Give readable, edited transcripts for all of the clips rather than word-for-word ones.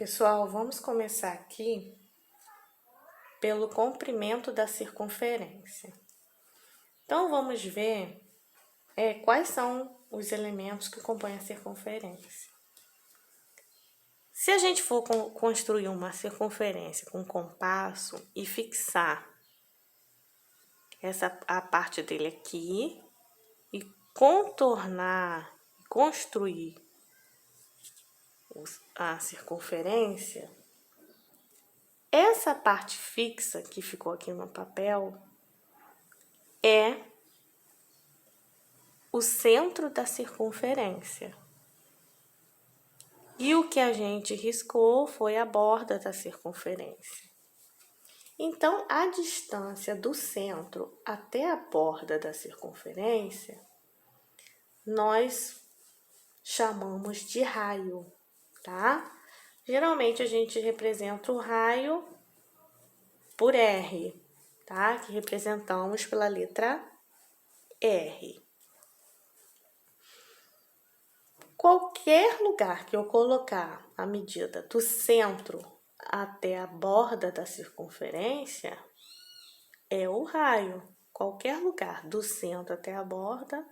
Pessoal, vamos começar aqui pelo comprimento da circunferência. Então, vamos ver quais são os elementos que compõem a circunferência. Se a gente for construir uma circunferência com compasso e fixar a parte dele aqui e contornar, construir a circunferência, essa parte fixa que ficou aqui no papel é o centro da circunferência. E o que a gente riscou foi a borda da circunferência. Então, a distância do centro até a borda da circunferência, nós chamamos de raio, tá? Geralmente, a gente representa o raio por R, tá? Que representamos pela letra R. Qualquer lugar que eu colocar a medida do centro até a borda da circunferência é o raio. Qualquer lugar do centro até a borda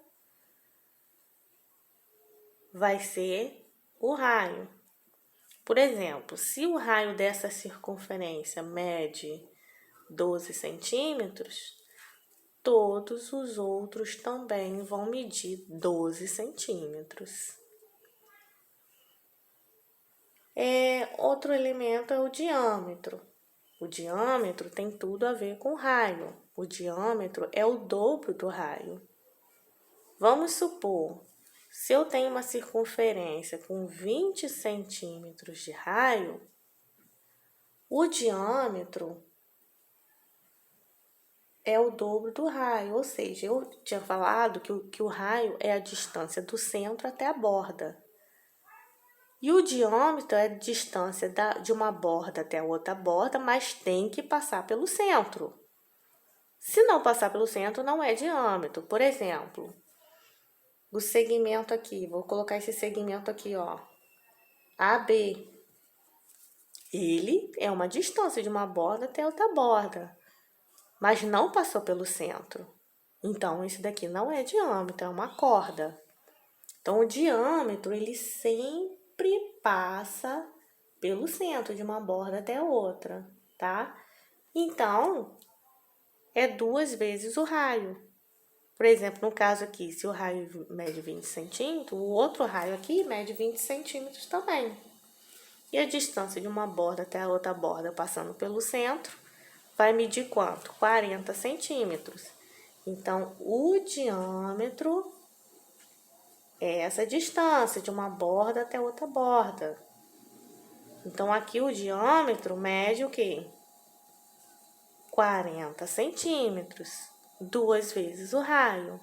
vai ser o raio. Por exemplo, se o raio dessa circunferência mede 12 centímetros, todos os outros também vão medir 12 centímetros. Outro elemento é o diâmetro. O diâmetro tem tudo a ver com o raio. O diâmetro é o dobro do raio. Vamos supor, se eu tenho uma circunferência com 20 centímetros de raio, o diâmetro é o dobro do raio. Ou seja, eu tinha falado que o raio é a distância do centro até a borda. E o diâmetro é a distância de uma borda até a outra borda, mas tem que passar pelo centro. Se não passar pelo centro, não é diâmetro. Por exemplo, o segmento aqui, vou colocar esse segmento aqui, ó, AB. Ele é uma distância de uma borda até outra borda, mas não passou pelo centro. Então, esse daqui não é diâmetro, é uma corda. Então, o diâmetro, ele sempre passa pelo centro de uma borda até a outra, tá? Então, é 2 vezes o raio. Por exemplo, no caso aqui, se o raio mede 20 centímetros, o outro raio aqui mede 20 centímetros também. E a distância de uma borda até a outra borda passando pelo centro vai medir quanto? 40 centímetros. Então, o diâmetro é essa distância de uma borda até outra borda. Então, aqui o diâmetro mede o quê? 40 centímetros, 2 vezes o raio.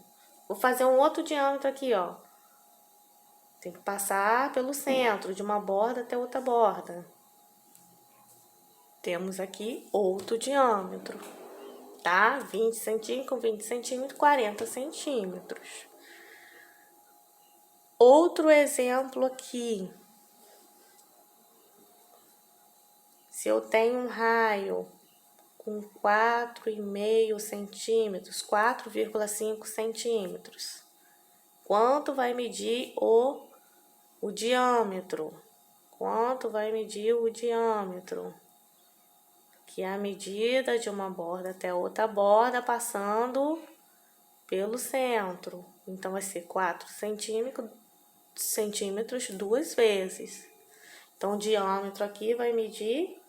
Vou fazer um outro diâmetro aqui, ó. Tem que passar pelo centro, de uma borda até outra borda. Temos aqui outro diâmetro, tá? 20 centímetros com 20 centímetros, 40 centímetros. Outro exemplo aqui. Se eu tenho um raio com 4,5 centímetros, 4,5 centímetros, quanto vai medir o diâmetro? Quanto vai medir o diâmetro? Que é a medida de uma borda até outra borda passando pelo centro. Então, vai ser 4 centímetros 2 vezes. Então, o diâmetro aqui vai medir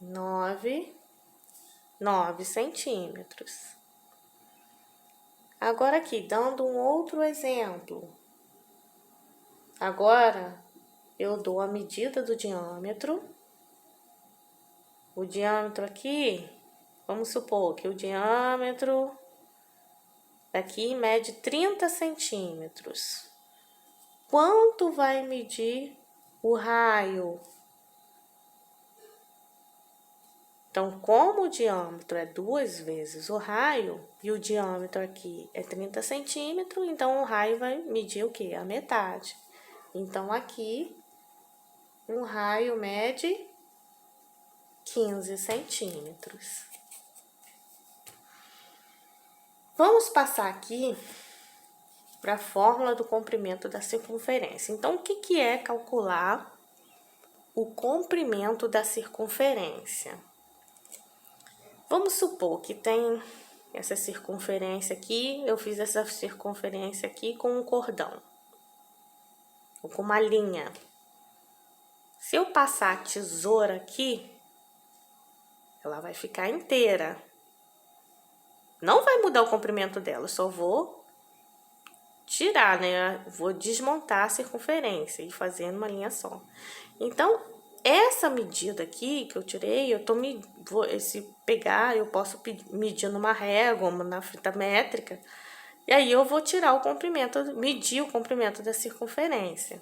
9 centímetros. Agora aqui, dando um outro exemplo. Agora, eu dou a medida do diâmetro. O diâmetro aqui, vamos supor que o diâmetro daqui mede 30 centímetros. Quanto vai medir o raio? Então, como o diâmetro é 2 vezes o raio, e o diâmetro aqui é 30 centímetros, então o raio vai medir o quê? A metade. Então, aqui um raio mede 15 centímetros. Vamos passar aqui para a fórmula do comprimento da circunferência. Então, o que é calcular o comprimento da circunferência? Vamos supor que tem essa circunferência aqui, eu fiz essa circunferência aqui com um cordão, ou com uma linha. Se eu passar a tesoura aqui, ela vai ficar inteira. Não vai mudar o comprimento dela, eu só vou tirar, né? Vou desmontar a circunferência e fazer uma linha só. Então, essa medida aqui que eu tirei, se pegar, eu posso medir numa régua, na fita métrica, e aí eu vou tirar o comprimento, medir o comprimento da circunferência.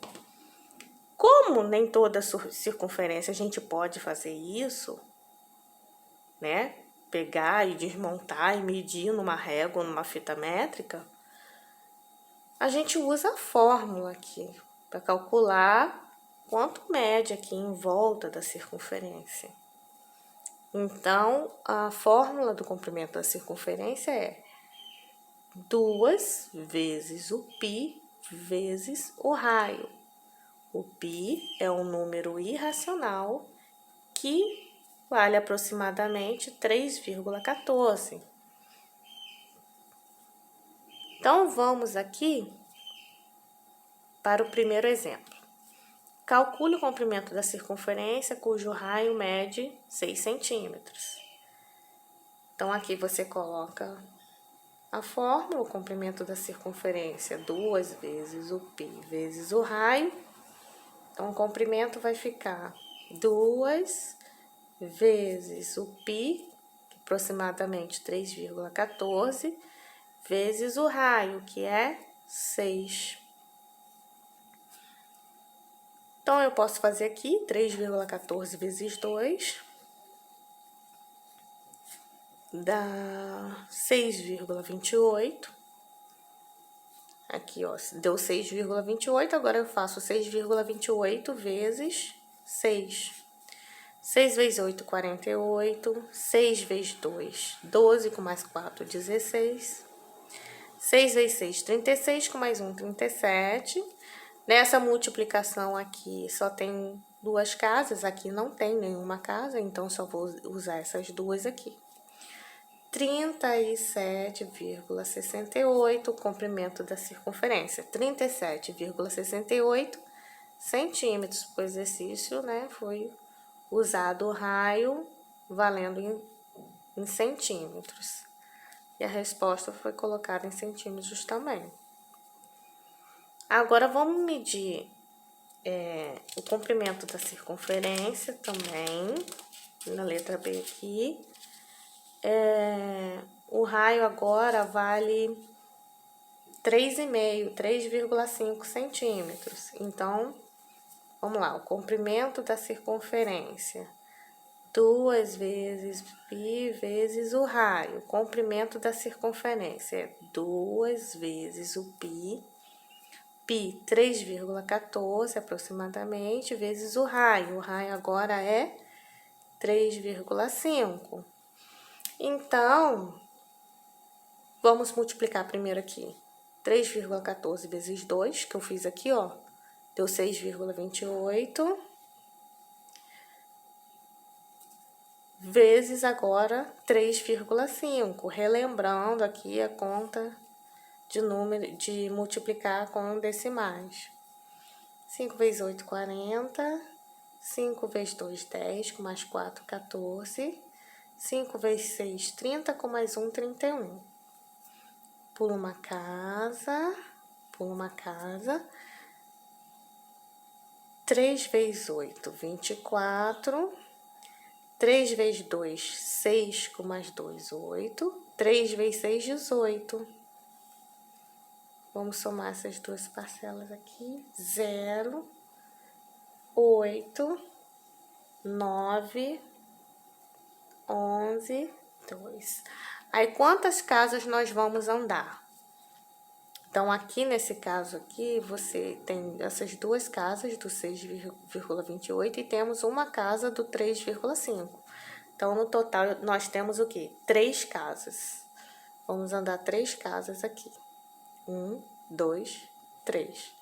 Como nem toda circunferência a gente pode fazer isso, né? Pegar e desmontar e medir numa régua, numa fita métrica, a gente usa a fórmula aqui para calcular quanto mede aqui em volta da circunferência. Então, a fórmula do comprimento da circunferência é 2 vezes o π vezes o raio. O π é um número irracional que vale aproximadamente 3,14. Então, vamos aqui para o primeiro exemplo. Calcule o comprimento da circunferência cujo raio mede 6 centímetros. Então, aqui você coloca a fórmula, o comprimento da circunferência, 2 vezes o π vezes o raio. Então, o comprimento vai ficar 2 vezes o π, aproximadamente 3,14, vezes o raio, que é 6. Então, eu posso fazer aqui 3,14 vezes 2, dá 6,28. Aqui, ó, deu 6,28, agora eu faço 6,28 vezes 6. 6 vezes 8, 48. 6 vezes 2, 12, com mais 4, 16. 6 vezes 6, 36, com mais 1, 37. Nessa multiplicação aqui só tem duas casas, aqui não tem nenhuma casa, então só vou usar essas duas aqui. 37,68, o comprimento da circunferência, 37,68 centímetros. O exercício, né, foi usado o raio valendo em centímetros. E a resposta foi colocada em centímetros também. Agora, vamos medir o comprimento da circunferência também, na letra B aqui. O raio agora vale 3,5 centímetros. Então, vamos lá, o comprimento da circunferência, 2 vezes π vezes o raio. O comprimento da circunferência é 2 vezes o π, 3,14 aproximadamente, vezes o raio. O raio agora é 3,5. Então, vamos multiplicar primeiro aqui. 3,14 vezes 2, que eu fiz aqui, ó, deu 6,28. Vezes agora 3,5. Relembrando aqui a conta de multiplicar com decimais. 5 vezes 8, 40. 5 vezes 2, 10, com mais 4, 14. 5 vezes 6, 30, com mais 1, 31. Pula uma casa. 3 vezes 8, 24. 3 vezes 2, 6, com mais 2, 8. 3 vezes 6, 18. Vamos somar essas duas parcelas aqui. 0, 8, 9, 11, 2. Aí, quantas casas nós vamos andar? Então, aqui nesse caso aqui, você tem essas duas casas do 6,28 e temos uma casa do 3,5. Então, no total, nós temos o quê? 3 casas. Vamos andar 3 casas aqui. 1, 2, 3.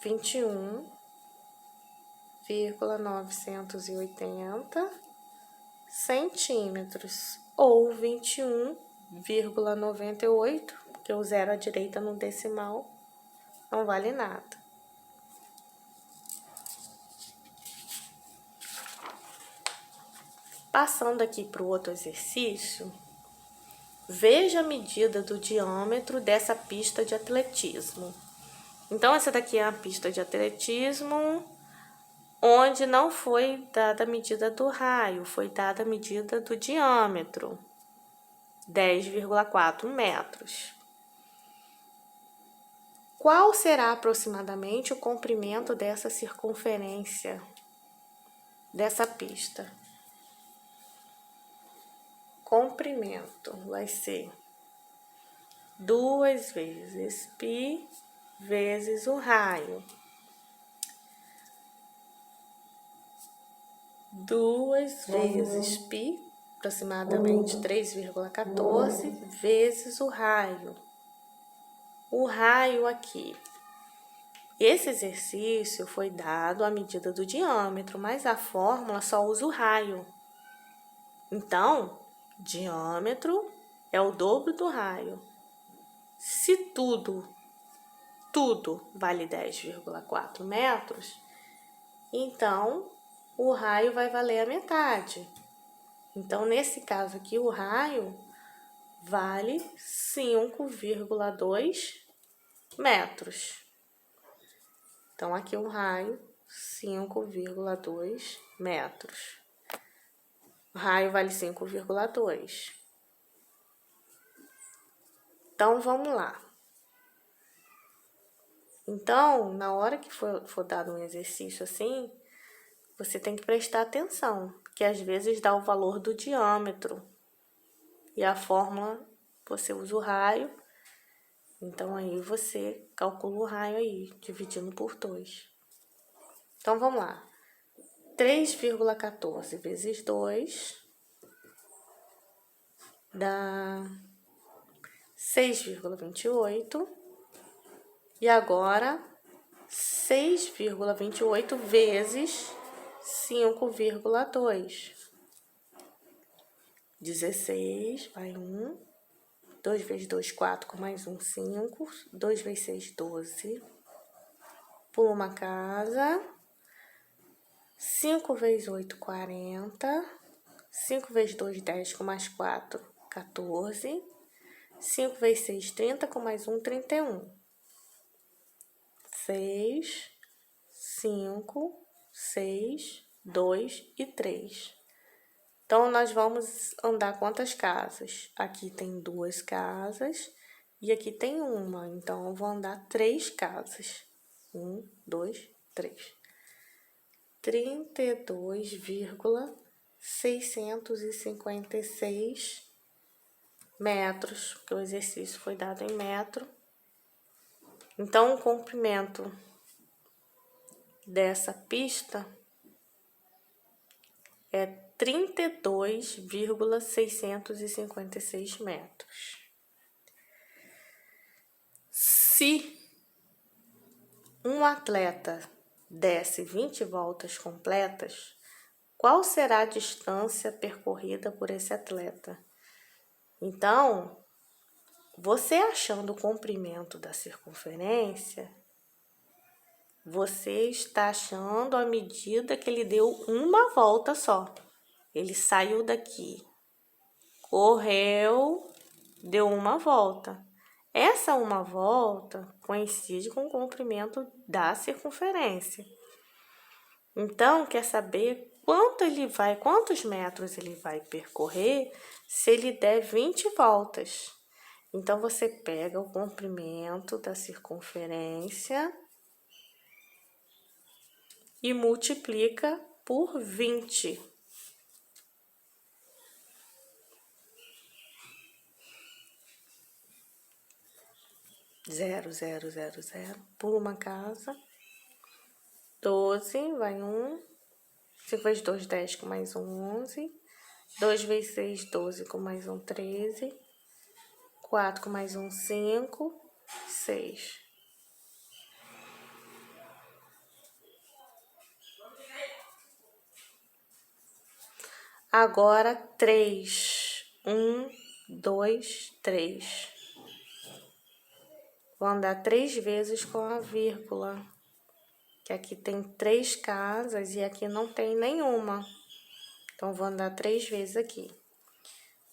21,980 centímetros. Ou 21,98, porque o zero à direita no decimal não vale nada. Passando aqui para o outro exercício, veja a medida do diâmetro dessa pista de atletismo. Então, essa daqui é a pista de atletismo, onde não foi dada a medida do raio, foi dada a medida do diâmetro, 10,4 metros. Qual será aproximadamente o comprimento dessa circunferência dessa pista? Comprimento vai ser 2 vezes π vezes o raio. 2 vezes π, aproximadamente 3,14, vezes o raio. O raio aqui. Esse exercício foi dado à medida do diâmetro, mas a fórmula só usa o raio. Então, diâmetro é o dobro do raio. Se tudo vale 10,4 metros, então o raio vai valer a metade. Então, nesse caso aqui, o raio vale 5,2 metros. Então, aqui o raio, 5,2 metros. O raio vale 5,2. Então, vamos lá. Então, na hora que for dado um exercício assim, você tem que prestar atenção, que às vezes dá o valor do diâmetro. E a fórmula, você usa o raio, então aí você calcula o raio aí, dividindo por 2. Então, vamos lá. 3,14 vezes 2 dá 6,28. E agora, 6,28 vezes 5,2. 16, vai 1. 2 vezes 2, 4, com mais 1, 5. 2 vezes 6, 12. Pula uma casa. 5 vezes 8, 40. 5 vezes 2, 10, com mais 4, 14. 5 vezes 6, 30, com mais 1, 31. 6, 5, 6, 2 e 3. Então, nós vamos andar quantas casas? Aqui tem 2 casas e aqui tem uma. Então, eu vou andar 3 casas. 1, 2, 3. 32,656 metros, porque o exercício foi dado em metro. Então, o comprimento dessa pista é 32,656 metros. Se um atleta desse 20 voltas completas, qual será a distância percorrida por esse atleta? Então, você achando o comprimento da circunferência, você está achando a medida que ele deu uma volta só. Ele saiu daqui, correu, deu uma volta. Essa uma volta coincide com o comprimento da circunferência. Então, quer saber quantos metros ele vai percorrer se ele der 20 voltas. Então, você pega o comprimento da circunferência e multiplica por 20. 0, 0, 0, 0. Pula uma casa. 12, vai 1. 5 vezes 2, 10, com mais um, 11. 2 vezes 6, 12, com mais um, 13. 4 com mais um, 5. 6. Agora 3. 1, 2, 3. Vou andar 3 vezes com a vírgula. Que aqui tem 3 casas e aqui não tem nenhuma. Então, vou andar 3 vezes aqui.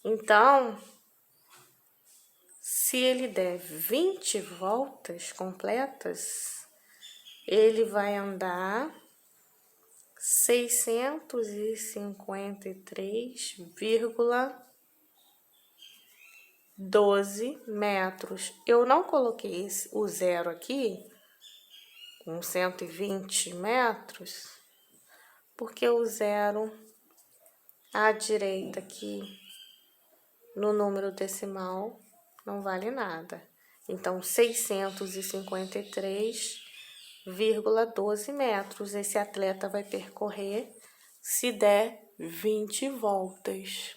Então, se ele der 20 voltas completas, ele vai andar 653,12 metros. Eu não coloquei o zero aqui, com 120 metros, porque o zero à direita aqui, no número decimal, não vale nada. Então, 653,12 metros esse atleta vai percorrer se der 20 voltas.